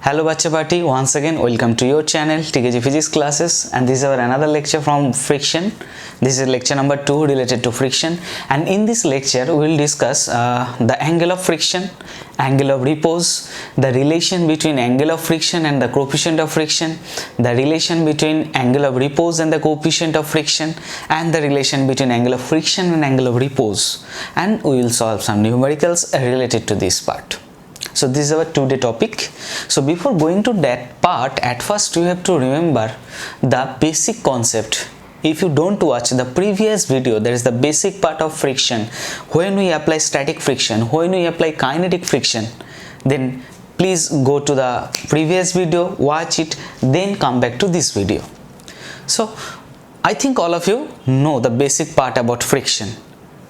Hello Bacha Party, once again welcome to your channel TKG Physics classes, and this is our another lecture from friction. This is lecture number 2 related to friction, and in this lecture we will discuss the angle of friction, angle of repose, the relation between angle of friction and the coefficient of friction, the relation between angle of repose and the coefficient of friction, and the relation between angle of friction and angle of repose, and we will solve some numericals related to this part. So this is our today topic. So before going to that part, at first you have to remember the basic concept. If you don't watch the previous video, there is the basic part of friction. When we apply static friction, when we apply kinetic friction, then please go to the previous video, watch it, then come back to this video. So I think all of you know the basic part about friction.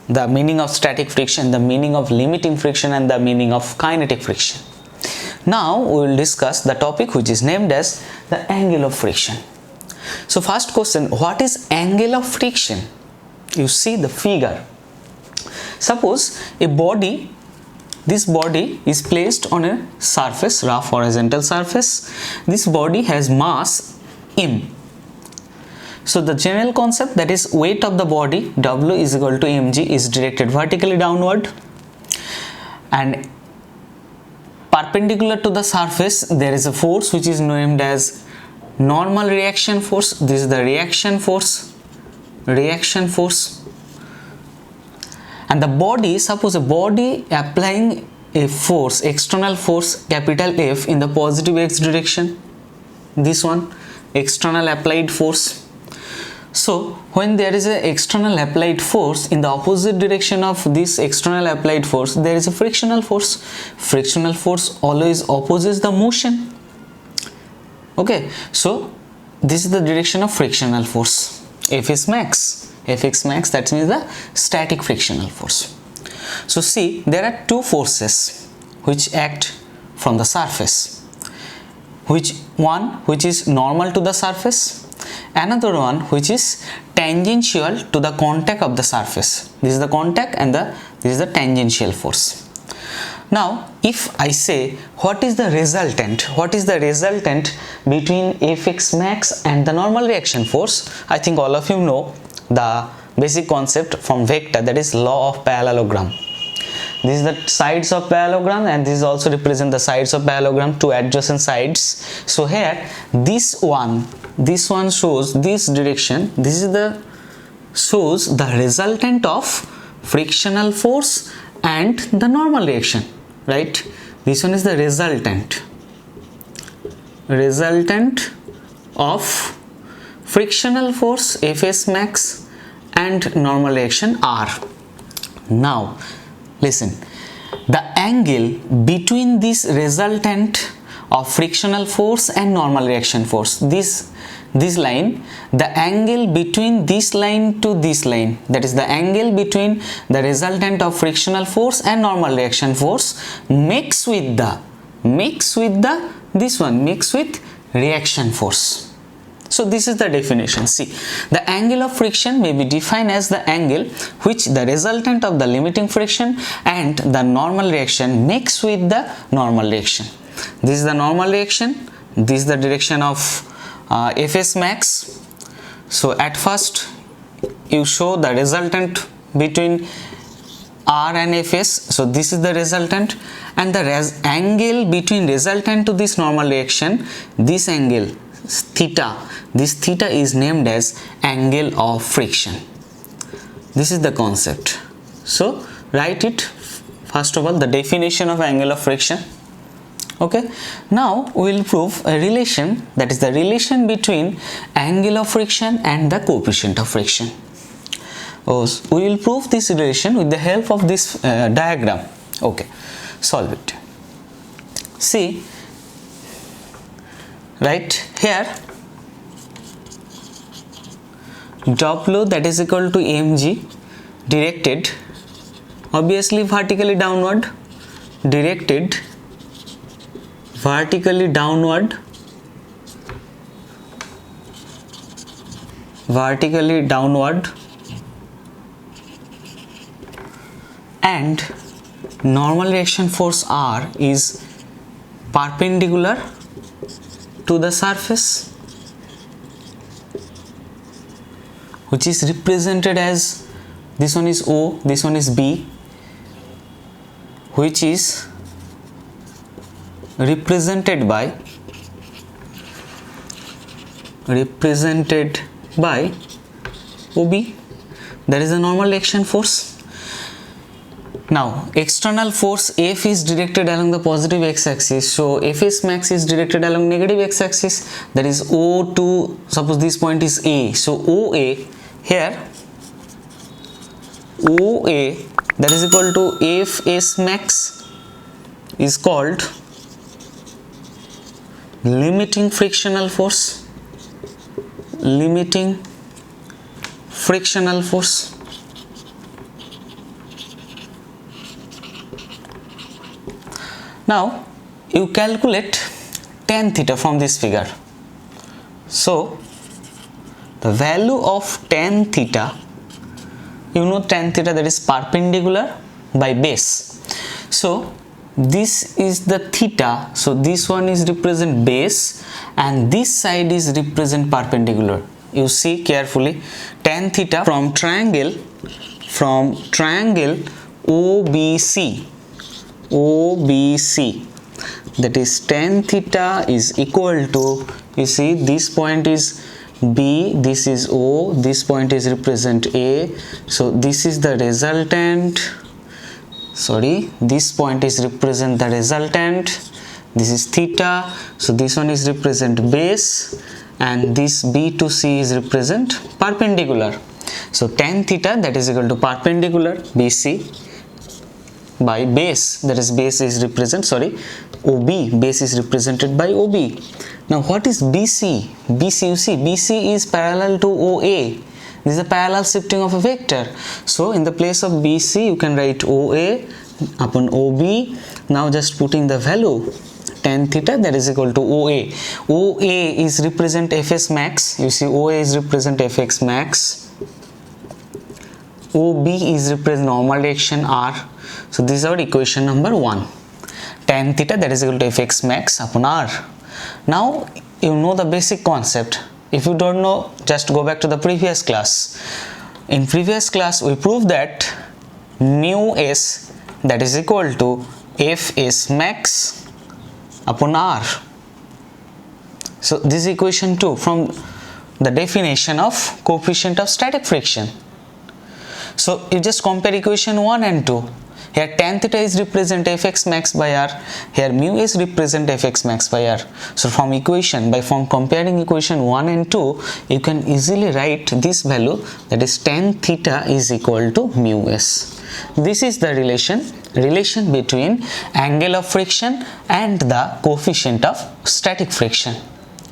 The meaning of static friction, the meaning of limiting friction, and the meaning of kinetic friction. Now we will discuss the topic which is named as the angle of friction. So first question, what is angle of friction? You see the figure. Suppose a body, this body is placed on a surface, rough horizontal surface. This body has mass m. So the general concept, that is weight of the body W is equal to mg, is directed vertically downward, and perpendicular to the surface there is a force which is named as normal reaction force. This is the reaction force, and the body, suppose a body applying a force, external force capital F in the positive x direction, this one external applied force. So when there is an external applied force in the opposite direction of this external applied force, there is a frictional force. Frictional force always opposes the motion. Okay, so this is the direction of frictional force. Fx max, that means the static frictional force. So see, there are two forces which act from the surface. Which is normal to the surface, another one which is tangential to the contact of the surface. This is the contact and this is the tangential force. Now if I say what is the resultant between Fx max and the normal reaction force, I think all of you know the basic concept from vector, that is law of parallelogram. This is the sides of parallelogram, and this also represent the sides of parallelogram, two adjacent sides. So here this one shows this direction. This is the shows the resultant of frictional force and the normal reaction, right? This one is the resultant of frictional force Fs max and normal reaction R. Now listen, the angle between this resultant of frictional force and normal reaction force, this line, the angle between this line to this line, that is the angle between the resultant of frictional force and normal reaction force mix with reaction force. So this is the definition. See, the angle of friction may be defined as the angle which the resultant of the limiting friction and the normal reaction mix with the normal reaction. This is the normal reaction, this is the direction of Fs max. So at first you show the resultant between R and Fs. So this is the resultant, and the angle between resultant to this normal reaction, this angle theta, this theta is named as angle of friction. This is the concept. So write it first of all, the definition of angle of friction. Okay, now we will prove a relation, that is the relation between angle of friction and the coefficient of friction. We will prove this relation with the help of this diagram. Okay, solve it. See, right here W, that is equal to mg, directed obviously vertically downward, and normal reaction force R is perpendicular to the surface, which is represented as, this one is O, this one is B, which is represented by OB. That is the normal action force. Now external force F is directed along the positive x-axis, so Fs max is directed along negative x-axis, that is O to, suppose this point is A, so OA here, OA that is equal to Fs max is called limiting frictional force, limiting frictional force. Now you calculate tan theta from this figure. So the value of tan theta, you know tan theta, that is perpendicular by base. So this is the theta, so this one is represent base and this side is represent perpendicular. You see carefully, tan theta from triangle OBC, that is tan theta is equal to, you see this point is B, this is O, this point is represent A, so this is the resultant, this point is represent the resultant, this is theta, so this one is represent base and this B to C is represent perpendicular. So tan theta, that is equal to perpendicular BC by base, that is base is represent, OB, base is represented by OB. Now what is BC? BC, you see BC is parallel to OA. This is a parallel shifting of a vector. So in the place of BC you can write OA upon OB. Now just putting the value tan theta, that is equal to OA. OA is represent Fs max. You see OA is represent Fx max. OB is represent normal direction R. So this is our equation number 1. Tan theta, that is equal to Fx max upon R. Now you know the basic concept. If you don't know, just go back to the previous class. In previous class we proved that mu s, that is equal to Fs max upon R. So this is equation 2 from the definition of coefficient of static friction. So you just compare equation 1 and 2. Here tan theta is represent Fx max by R, here mu is represent Fx max by R. So from comparing equation 1 and 2, you can easily write this value, that is tan theta is equal to mu s. This is the relation between angle of friction and the coefficient of static friction.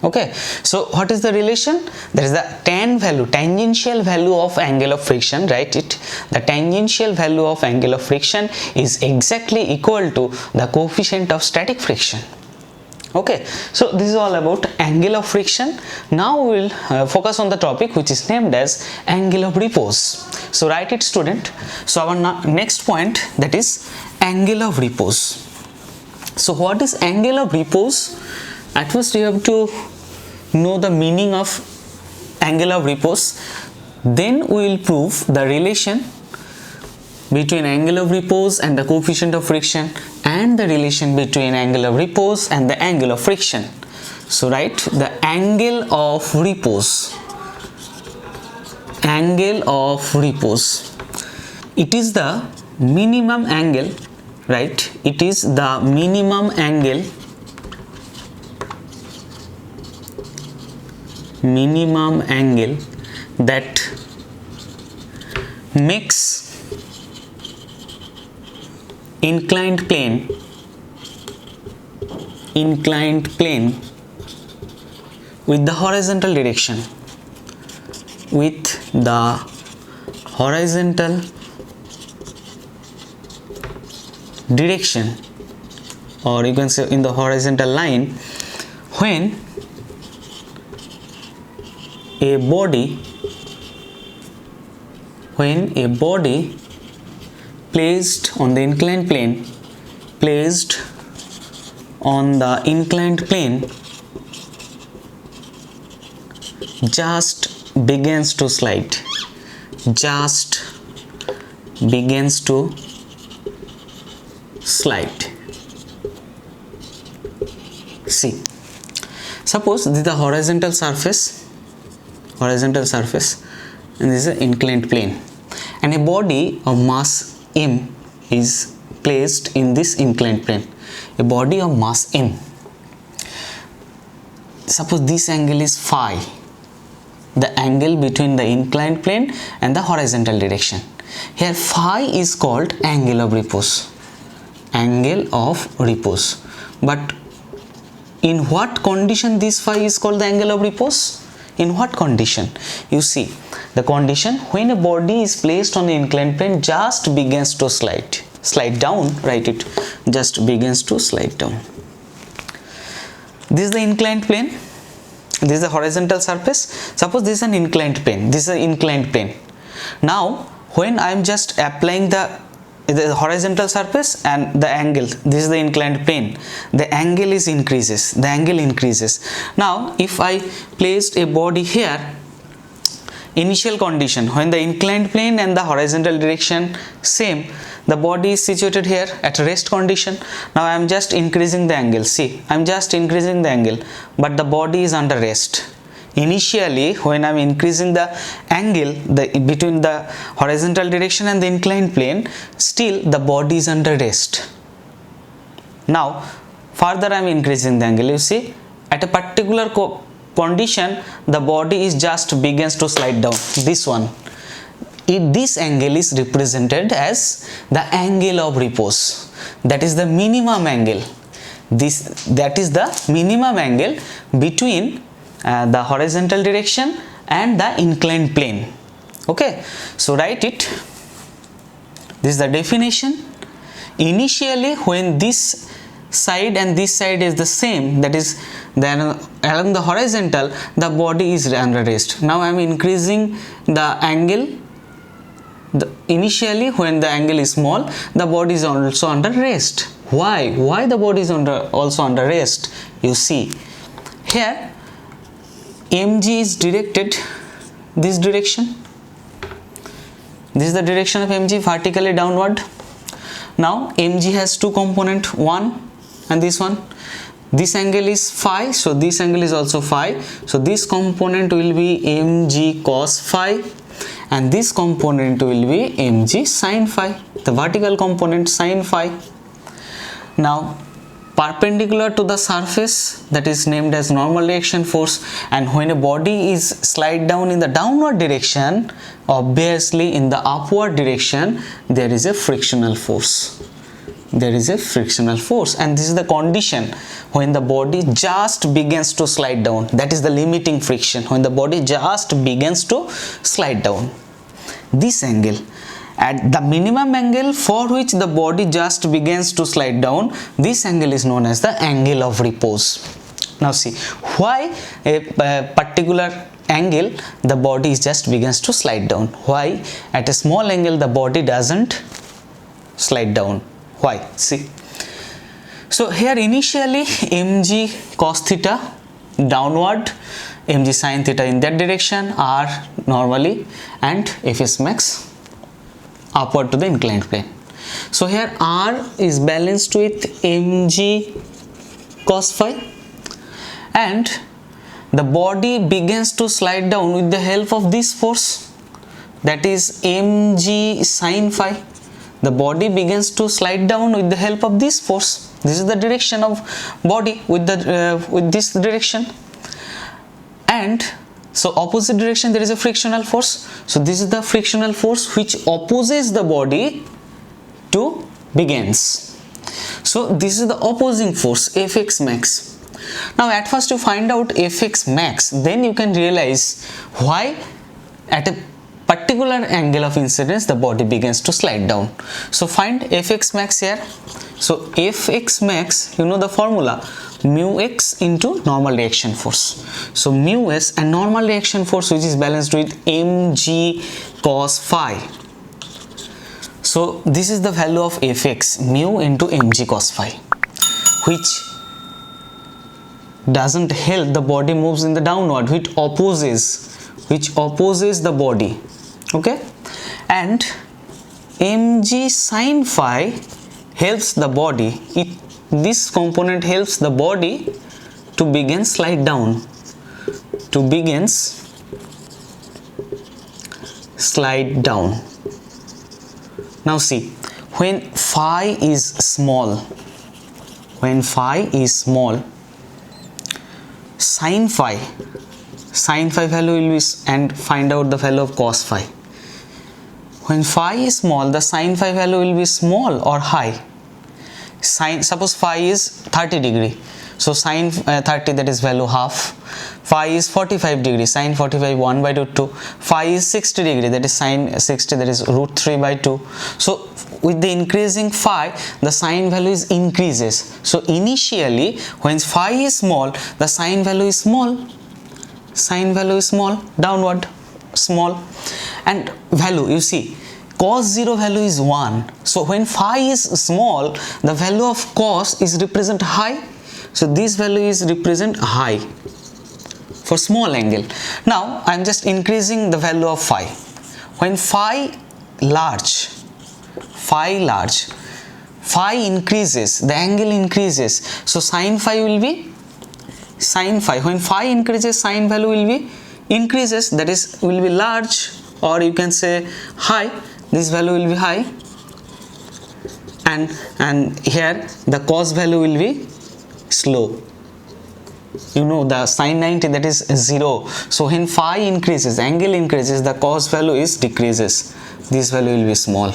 Okay, so what is the relation? There is the tangential value of angle of friction. Write it. The tangential value of angle of friction is exactly equal to the coefficient of static friction. Okay, so this is all about angle of friction. Now we will focus on the topic which is named as angle of repose. So write it, student. So our next point, that is angle of repose. So what is angle of repose? At first you have to know the meaning of angle of repose, then we will prove the relation between angle of repose and the coefficient of friction, and the relation between angle of repose and the angle of friction. So write the angle of repose. Angle of repose, it is the minimum angle, right? It is the minimum angle that makes inclined plane with the horizontal direction, or you can say in the horizontal line, when a body placed on the inclined plane just begins to slide, just begins to slide. See, suppose this is the horizontal surface, and this is an inclined plane, and a body of mass m is placed in this inclined plane. A body of mass m. Suppose this angle is phi, the angle between the inclined plane and the horizontal direction. Here phi is called angle of repose. Angle of repose. But in what condition this phi is called the angle of repose? In what condition? You see, the condition when a body is placed on the inclined plane just begins to slide down, write it, just begins to slide down. This is the inclined plane, this is the horizontal surface. Suppose this is an inclined plane, this is an inclined plane. Now when I am just applying the horizontal surface and the angle, this is the inclined plane, the angle increases. Now if I placed a body here, initial condition when the inclined plane and the horizontal direction same, the body is situated here at rest condition. Now I am just increasing the angle. See, I am just increasing the angle, but the body is under rest. Initially when I am increasing the angle between the horizontal direction and the inclined plane, still the body is under rest. Now further I am increasing the angle. You see, at a particular condition the body is just begins to slide down. This one, this angle is represented as the angle of repose. That is the minimum angle. That is the minimum angle between the horizontal direction and the inclined plane. Okay, so write it. This is the definition. Initially when this side and this side is the same, that is then along the horizontal the body is under rest. Now I am increasing the angle. Initially when the angle is small, the body is also under rest. Why the body is also under rest? You see, here mg is directed this direction. This is the direction of mg, vertically downward. Now mg has two components, one and this one. This angle is phi, so this angle is also phi. So this component will be mg cos phi and this component will be mg sin phi, the vertical component sin phi. Now perpendicular to the surface, that is named as normal reaction force, and when a body is slide down in the downward direction, obviously in the upward direction there is a frictional force. There is a frictional force, and this is the condition when the body just begins to slide down. That is the limiting friction, when the body just begins to slide down. This angle, at the minimum angle for which the body just begins to slide down, this angle is known as the angle of repose. Now see, why a particular angle the body just begins to slide down? Why at a small angle the body doesn't slide down? Why? See, so here initially mg cos theta downward, mg sin theta in that direction are normally, and fs max upward to the inclined plane. So here r is balanced with mg cos phi, and the body begins to slide down with the help of this force, that is mg sin phi. The body begins to slide down with the help of this force. This is the direction of body with this direction, and so opposite direction there is a frictional force. So this is the frictional force which opposes the body to begins. So this is the opposing force, Fx max. Now at first you find out Fx max, then you can realize why at a particular angle of incidence the body begins to slide down. So find Fx max here. So Fx max, you know the formula, mu x into normal reaction force. So mu s and normal reaction force which is balanced with mg cos phi. So this is the value of Fx, mu into mg cos phi, which doesn't help, the body moves in the downward, which opposes the body. Okay, and mg sin phi helps the body, this component helps the body to begin slide down, slide down. Now see, when phi is small, sin phi value will be, and find out the value of cos phi. When phi is small, the sin phi value will be small or high. Suppose phi is 30 degree, so sin 30, that is value half. Phi is 45 degree, sin 45 1 by 2. Phi is 60 degree, that is sin 60, that is root 3 by 2. So with the increasing phi, the sin value increases. So initially when phi is small, the sin value is small, downward small. And value, you see, cos 0 value is 1. So when phi is small, the value of cos is represent high. So this value is represent high for small angle. Now I am just increasing the value of phi. When phi large, phi increases, the angle increases. So sin phi will be sin phi. When phi increases, sin value will be increases, that is will be large, or you can say high. This value will be high, and here the cos value will be slow. You know the sin 90, that is 0. So when phi increases, angle increases, the cos value is decreases. This value will be small.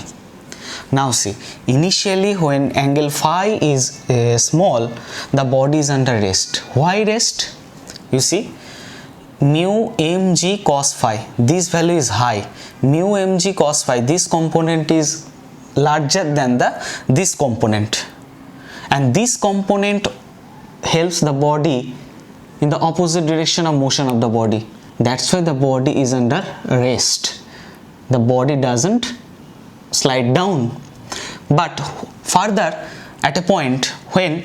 Now see, initially when angle phi is small, the body is under rest. Why rest? You see, mu mg cos phi, this value is high. Mu mg cos phi, this component is larger than this component, and this component helps the body in the opposite direction of motion of the body. That's why the body is under rest. The body doesn't slide down. But further, at a point when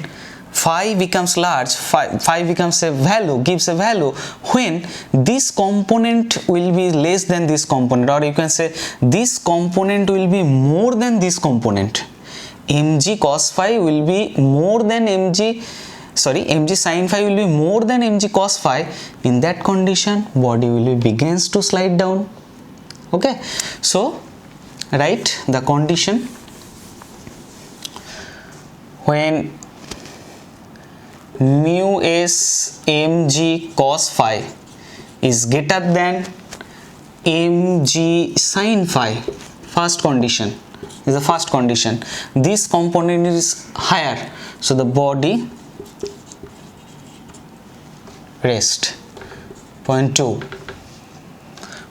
phi becomes large, phi becomes a value, gives a value, when this component will be less than this component, or you can say this component will be more than this component. Mg cos phi will be more than mg sin phi will be more than mg cos phi. In that condition, body will begins to slide down. Okay, so write the condition when mu s mg cos phi is greater than mg sin phi. First condition is the first condition. This component is higher, so the body rest. Point 2,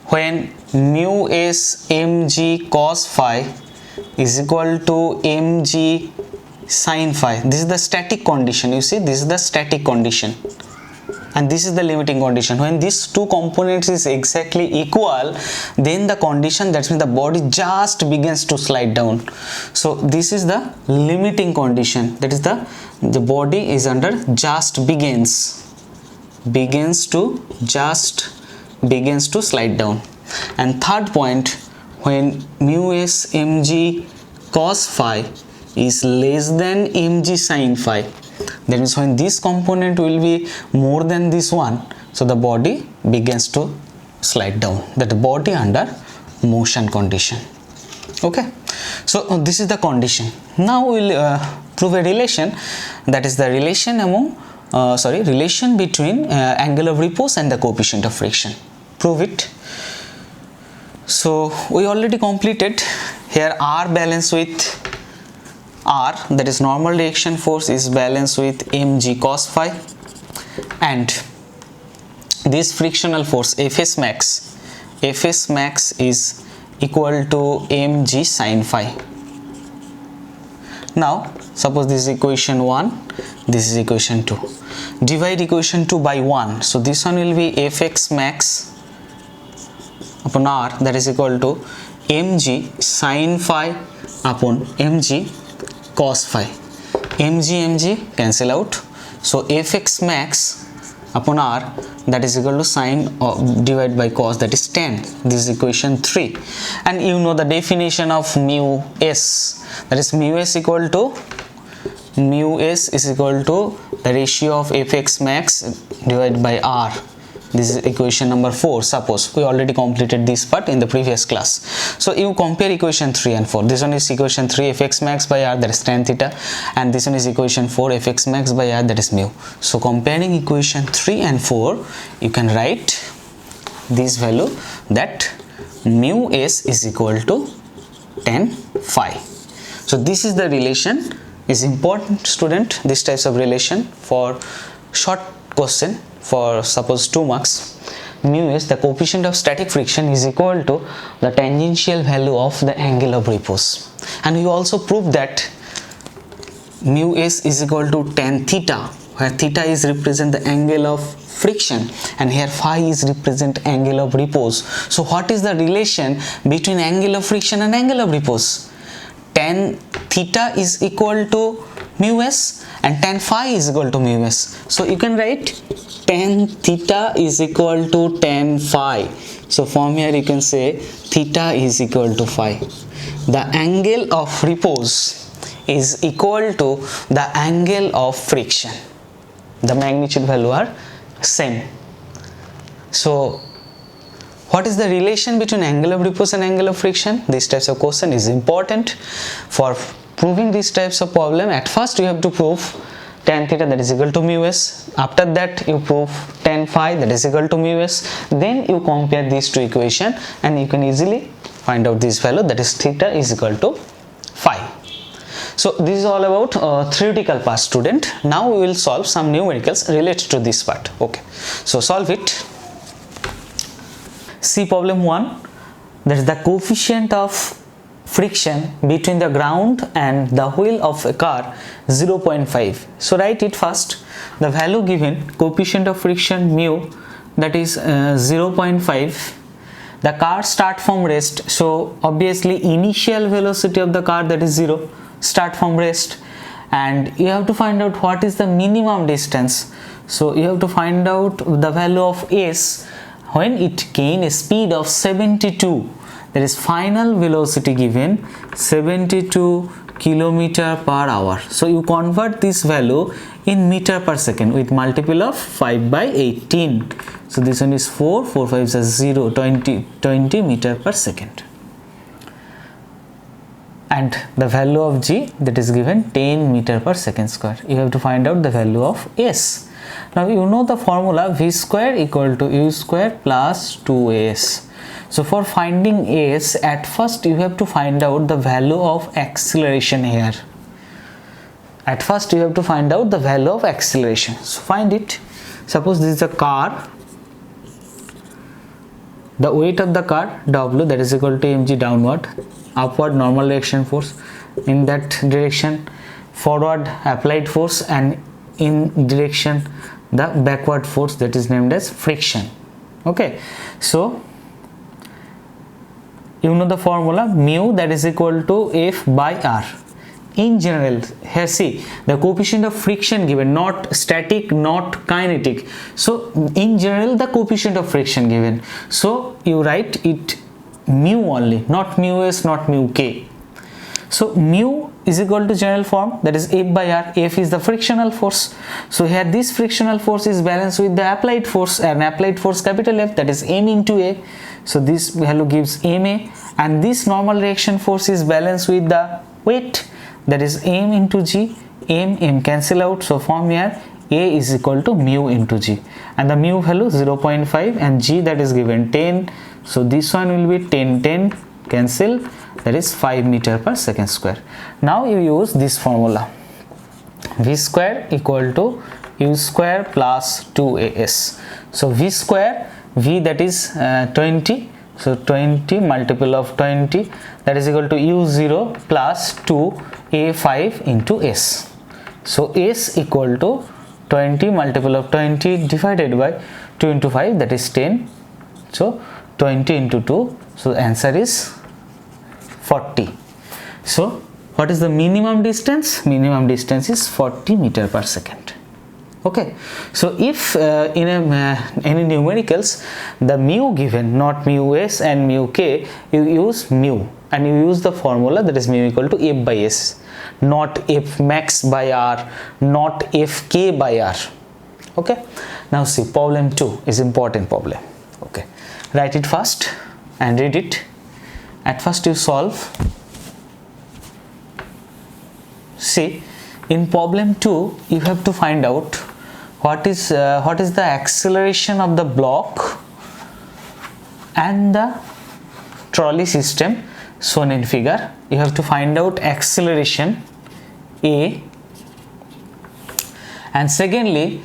when mu s mg cos phi is equal to mg sin phi, this is the static condition. You see, this is the static condition, and this is the limiting condition. When these two components is exactly equal, then the condition, that means the body just begins to slide down. So this is the limiting condition, that is the body is under just begins to slide down. And third point, when mu s mg cos phi is less than mg sin phi, that means when this component will be more than this one, so the body begins to slide down, that the body under motion condition. Okay, so this is the condition. Now we will prove a relation, that is the relation among relation between angle of repose and the coefficient of friction. Prove it. So we already completed. Here R balanced with R, that is normal reaction force, is balanced with mg cos phi, and this frictional force Fs max is equal to mg sin phi. Now suppose this is equation 1, this is equation 2. Divide equation 2 by 1, so this one will be Fx max upon R, that is equal to mg sin phi upon mg cos phi. Mg cancel out, So fx max upon r, that is equal to sine divided by cos, that is tan. This is equation 3. And you know the definition of mu s, that is mu s is equal to the ratio of fx max divided by r. This is equation number 4. Suppose we already completed this part in the previous class. So you compare equation 3 and 4. This one is equation 3, fx max by r, that is tan theta, and this one is equation 4, fx max by r, that is mu. So comparing equation 3 and 4, you can write this value, that mu s is equal to tan phi. So this is the relation. Is important, student, this types of relation for short question for suppose 2 marks. Mu is the coefficient of static friction is equal to the tangential value of the angle of repose. And we also proved that mu s is equal to tan theta, where theta is represent the angle of friction and here phi is represent angle of repose. So what is the relation between angle of friction and angle of repose? Tan theta is equal to mu s and tan phi is equal to mu s. So you can write tan theta is equal to tan phi. So from here you can say theta is equal to phi. The angle of repose is equal to the angle of friction. The magnitude value are same. So what is the relation between angle of repose and angle of friction? These types of question is important for proving these types of problem. At first you have to prove tan theta, that is equal to mu s. After that you prove tan phi, that is equal to mu s. Then you compare these two equations and you can easily find out this value, that is theta is equal to phi. So this is all about theoretical part, student. Now we will solve some numericals related to this part. Okay, so solve it. See problem 1, that is the coefficient of friction between the ground and the wheel of a car 0.5. So write it first. The value given, coefficient of friction mu, that is 0.5. The car start from rest, so obviously initial velocity of the car, that is 0, start from rest, and you have to find out what is the minimum distance. So you have to find out the value of s when it gain a speed of 72. There is final velocity given 72 km per hour. So you convert this value in meter per second with multiple of 5 by 18. So this one is 4 5 is 0, 20 meter per second. And the value of g, that is given 10 meter per second square. You have to find out the value of s. Now you know the formula v square equal to u square plus 2as. So for finding s, at first you have to find out the value of acceleration here. At first you have to find out the value of acceleration. So find it. Suppose this is a car. The weight of the car w, that is equal to mg downward, upward normal direction force, in that direction forward applied force, and in direction the backward force, that is named as friction. Okay, so you know the formula mu, that is equal to f by r. In general, here see the coefficient of friction given, not static, not kinetic. So in general the coefficient of friction given, so you write it mu only, not mu s, not mu k. So mu is equal to general form, that is f by r. F is the frictional force. So here this frictional force is balanced with the applied force, and applied force capital F, that is m into a. So this value gives ma, and this normal reaction force is balanced with the weight, that is m into g. M cancel out, so from here a is equal to mu into g, and the mu value 0.5 and g, that is given 10. So this one will be 10 cancel, that is 5 meter per second square. Now you use this formula, v square equal to u square plus 2as. So v square, v, that is 20, so 20 multiple of 20, that is equal to u0 plus 2a5 into s. So s equal to 20 multiple of 20 divided by 2 into 5, that is 10. So 20 into 2, so the answer is 40. So what is the minimum distance? Minimum distance is 40 meter per second. Okay, so if in any numericals the mu given, not mu s and mu k, you use mu and you use the formula that is mu equal to f by s, not f max by r, not f k by r. Okay, now see, problem 2 is important problem. Okay, write it first and read it. At first you solve. See, in problem 2 you have to find out what is the acceleration of the block and the trolley system shown in figure. You have to find out acceleration A, and secondly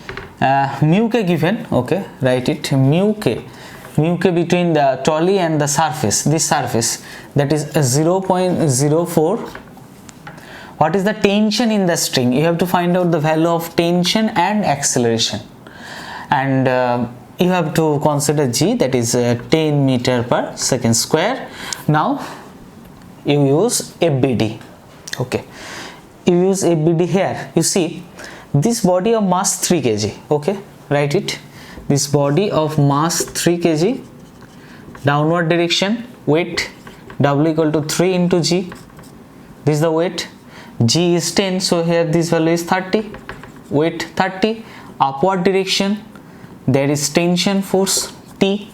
mu k given. Okay, write it, mu k between the trolley and the surface, this surface, that is 0.04. What is the tension in the string? You have to find out the value of tension and acceleration, and you have to consider g, that is 10 meter per second square. Now you use FBD. Okay, you use FBD here. You see, this body of mass 3 kg. Okay, write it, this body of mass 3 kg, downward direction, weight W equal to 3 into g. This is the weight. G is 10, so here this value is 30, weight 30. Upward direction, there is tension force T,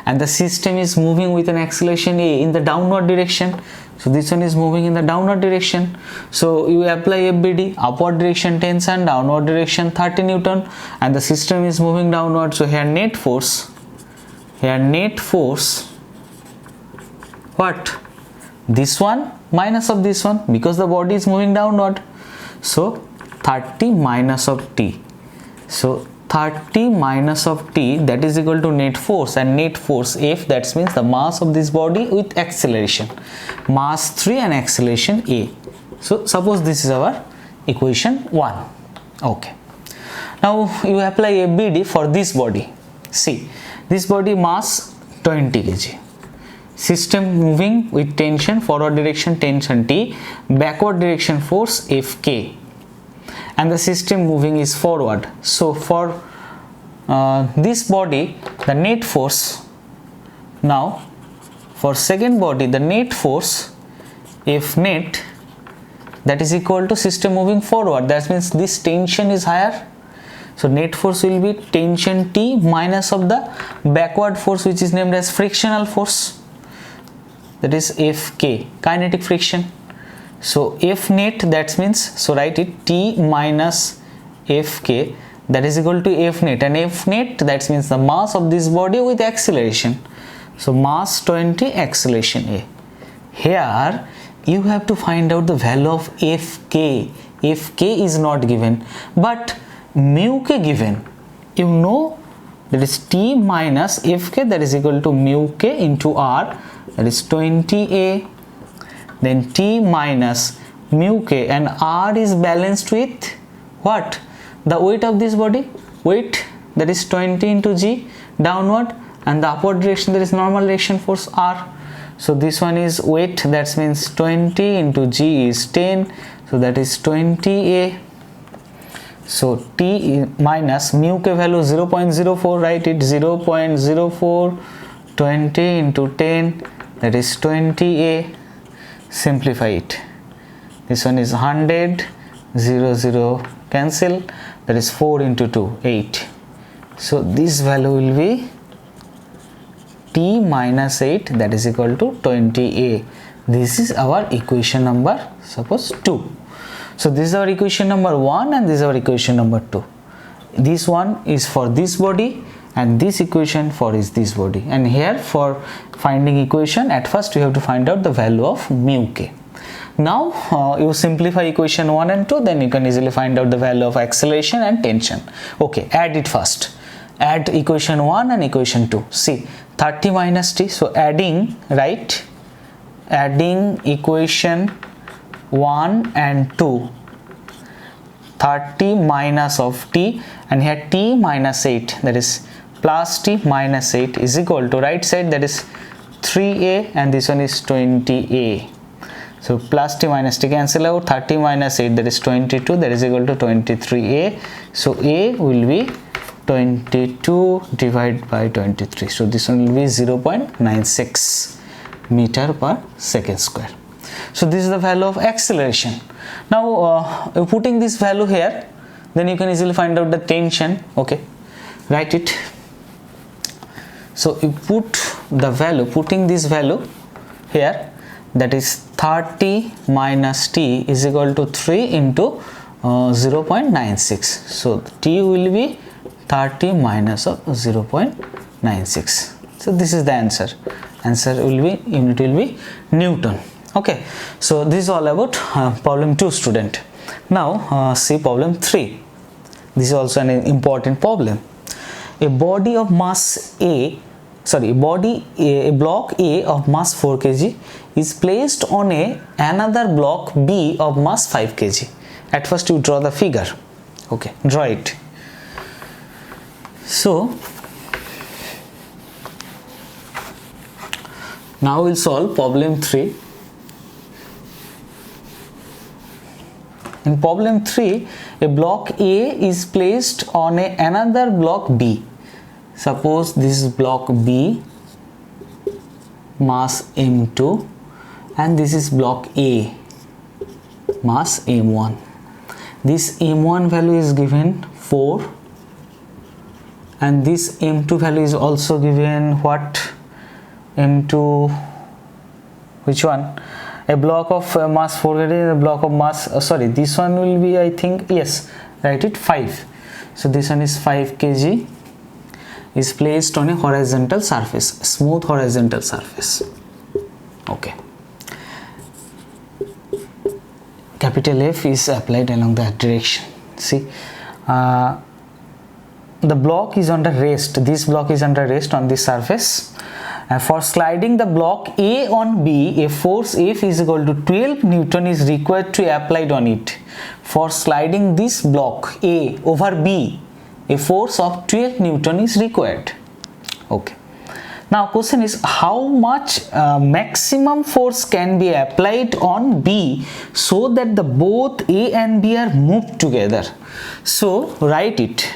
and the system is moving with an acceleration A in the downward direction. So this one is moving in the downward direction. So you apply FBD, upward direction tension, downward direction 30 Newton, and the system is moving downward. So here net force, what? This one minus of this one, because the body is moving downward. So 30 minus of T. So 30 minus of T, that is equal to net force, and net force F, that means the mass of this body with acceleration, mass 3 and acceleration A. So suppose this is our equation 1. Okay, now you apply FBD for this body. See, this body mass 20 kg, system moving with tension, forward direction tension T, backward direction force Fk, and the system moving is forward. So for this body, the net force, now for second body, the net force F net, that is equal to system moving forward. That means this tension is higher, so net force will be tension T minus of the backward force, which is named as frictional force, that is Fk, kinetic friction. So F net, that means, so write it, T minus Fk, that is equal to F net, and F net, that means the mass of this body with acceleration. So mass 20, acceleration A. Here you have to find out the value of Fk. Fk is not given, but mu k given. You know, that is T minus Fk, that is equal to mu k into R, that is 20A. Then T minus mu k, and R is balanced with what? The weight of this body, weight, that is 20 into G, downward, and the upward direction, there is normal direction force R. So this one is weight, that means 20 into G is 10, so that is 20A. So T minus mu k value 0.04, write it, 0.04, 20 into 10, that is 20A. Simplify it. This one is 100, 0 cancel, that is 4 into 2, 8. So this value will be T minus 8, that is equal to 20A. This is our equation number, suppose 2. So this is our equation number 1, and this is our equation number 2. This one is for this body, and this equation for is this body. And here for finding equation, at first you have to find out the value of mu k. Now you simplify equation 1 and 2, then you can easily find out the value of acceleration and tension. Okay, add it first. Add equation 1 and equation 2. See, 30 minus T, so adding, right, adding equation 1 and 2, 30 minus of T, and here T minus 8, that is plus T minus 8 is equal to right side, that is 3A, and this one is 20A. So plus t minus t cancel out, 30 minus 8, that is 22, that is equal to 23a. So a will be 22 divided by 23. So this one will be 0.96 meter per second square. So this is the value of acceleration. Now putting this value here, then you can easily find out the tension. Okay, write it. So you put the value, putting this value here, that is 30 minus t is equal to 3 into 0.96. So t will be 30 minus of 0.96. So this is the answer. Answer will be, unit will be Newton. Okay, so this is all about problem 2, student. Now see problem 3. This is also an important problem. A body of mass a block A of mass 4 kg is placed on another block B of mass 5 kg. At first you draw the figure. Okay, draw it. So now we'll solve problem 3. In problem 3, a block A is placed on another block B. Suppose this is block B, mass M2, and this is block A, mass M1. This M1 value is given 4, and this M2 value is also given what? M2, which one? A block of mass 4 kg, a block of mass, this one will be, I think, yes, write it 5. So this one is 5 kg is placed on a horizontal surface, smooth horizontal surface. Okay. Capital F is applied along that direction. See, the block is under rest. This block is under rest on this surface. For sliding the block A on B, a force F is equal to 12 Newton is required to applied on it. For sliding this block A over B, a force of 12 Newton is required. Okay. Now question is, how much maximum force can be applied on B so that the both A and B are moved together? So write it,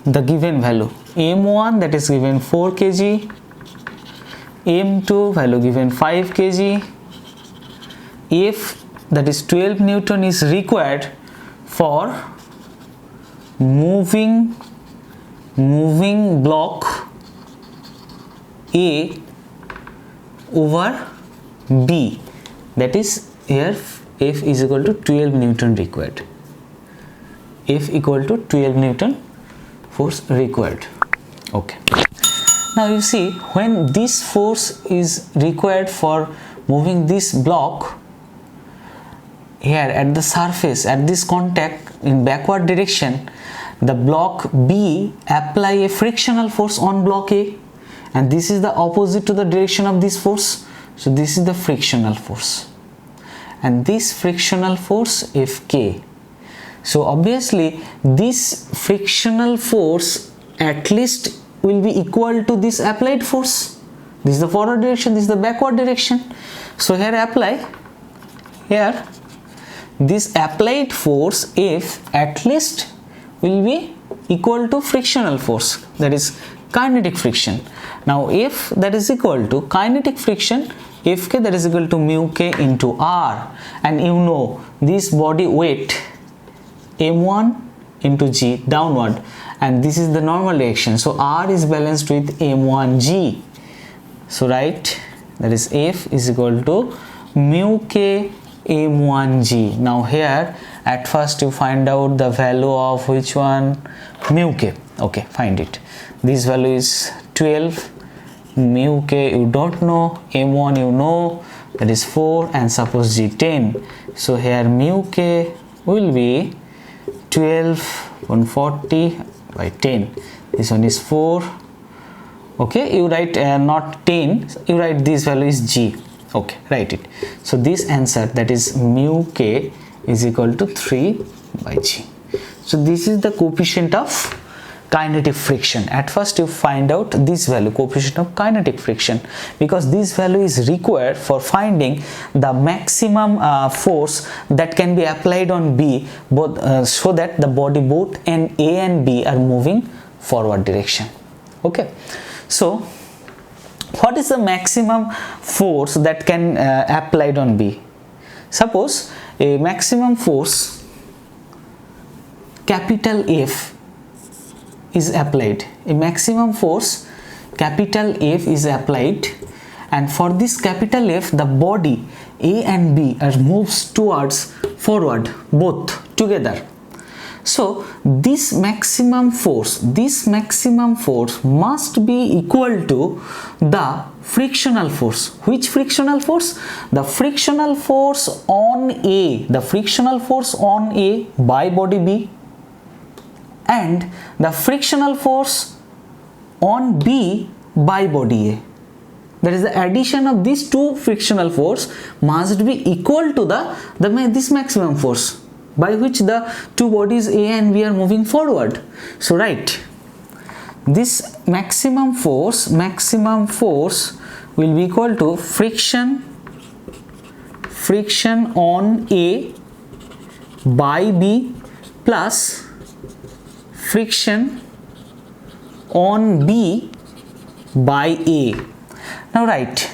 the given value. M1, that is given 4 kg. M2 value given 5 kg. F, that is 12 Newton is required for moving block A over B, that is here F is equal to 12 Newton required. F equal to 12 Newton force required. Okay. Now you see, when this force is required for moving this block here at the surface, at this contact in backward direction, the block B apply a frictional force on block A, and this is the opposite to the direction of this force. So this is the frictional force, and this frictional force Fk. So obviously this frictional force at least will be equal to this applied force. This is the forward direction, this is the backward direction. So here apply, here this applied force F at least will be equal to frictional force, that is kinetic friction. Now F, that is equal to kinetic friction Fk, that is equal to mu k into R, and you know this body weight M1 into G downward, and this is the normal direction, so R is balanced with M1G. So right, that is F is equal to mu k M1G. Now here at first you find out the value of which one? Mu k. Okay, find it. This value is 12, mu k you don't know, M1 you know, that is 4, and suppose G 10. So here mu k will be 12/140 by 10. This one is 4. Okay, you write not 10, you write this value is G. Okay, write it. So this answer, that is mu k is equal to 3 by G. So this is the coefficient of kinetic friction. At first you find out this value, coefficient of kinetic friction, because this value is required for finding the maximum force that can be applied on B, both so that the body both in A and B are moving forward direction. Okay, so what is the maximum force that can applied on B? Suppose a maximum force capital F is applied. A maximum force capital F is applied, and for this capital F the body A and B are moves towards forward both together. So this maximum force must be equal to the frictional force. Which frictional force? The frictional force on A, by body B, and the frictional force on B by body A. That is, the addition of these two frictional force must be equal to this maximum force by which the two bodies A and B are moving forward. So write this maximum force will be equal to friction on A by B plus friction on B by A. Now write,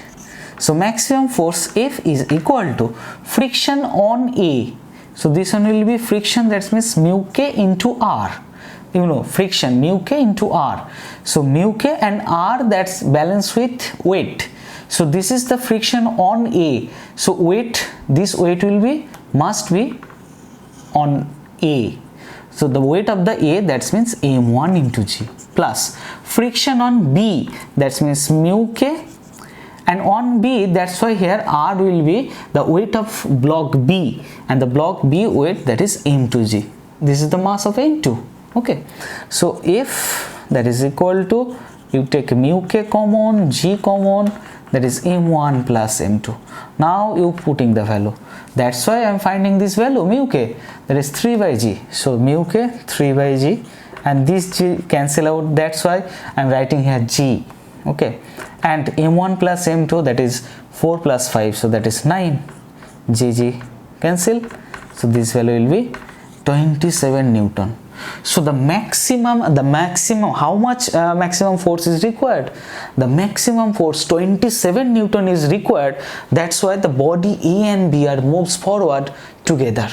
so maximum force F is equal to friction on A. So this one will be friction, that means mu k into R. You know, friction mu k into R. So mu k and R, that's balanced with weight. So this is the friction on A. So weight, this weight must be on A. So the weight of the A, that means m1 into g, plus friction on B, that means mu k, and on B, that's why here R will be the weight of block B, and the block B weight, that is m2g. This is the mass of m2. Okay, so F, that is equal to, you take mu k common, g common, that is m1 plus m2. Now you putting the value. That's why I am finding this value mu k, that is 3 by g. So mu k 3 by g, and this g cancel out. That's why I am writing here g. Okay, and m1 plus m2, that is 4 plus 5, so that is 9. G cancel. So this value will be 27 Newton. So the maximum, how much maximum force is required? The maximum force 27 Newton is required. That's why the body A and B are moves forward together.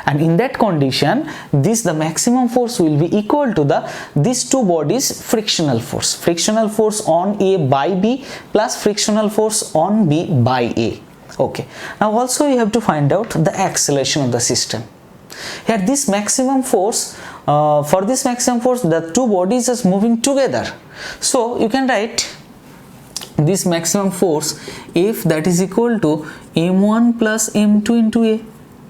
And in that condition, the maximum force will be equal to these two bodies frictional force on A by B plus frictional force on B by A. Okay, now also you have to find out the acceleration of the system. Here this maximum force, for this maximum force the two bodies are moving together. So you can write this maximum force F, that is equal to m1 plus m2 into A.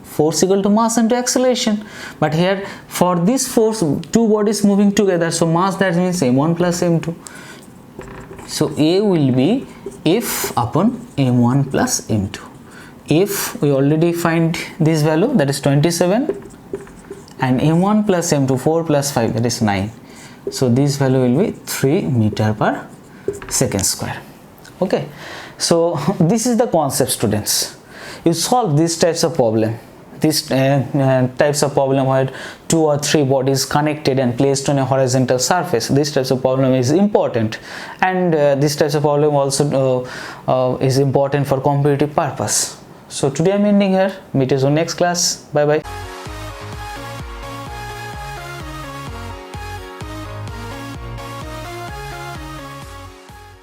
Force equal to mass into acceleration, but here for this force two bodies moving together, so mass, that means m1 plus m2. So A will be F upon m1 plus m2. If we already find this value, that is 27, and m1 plus m2 4 plus 5, that is 9. So this value will be 3 meter per second square. Okay, so this is the concept, students. You solve these types of problem. These types of problem where 2 or 3 bodies connected and placed on a horizontal surface. This types of problem is important, and this types of problem also is important for competitive purpose. So today I'm ending here. Meet you on next class. Bye bye.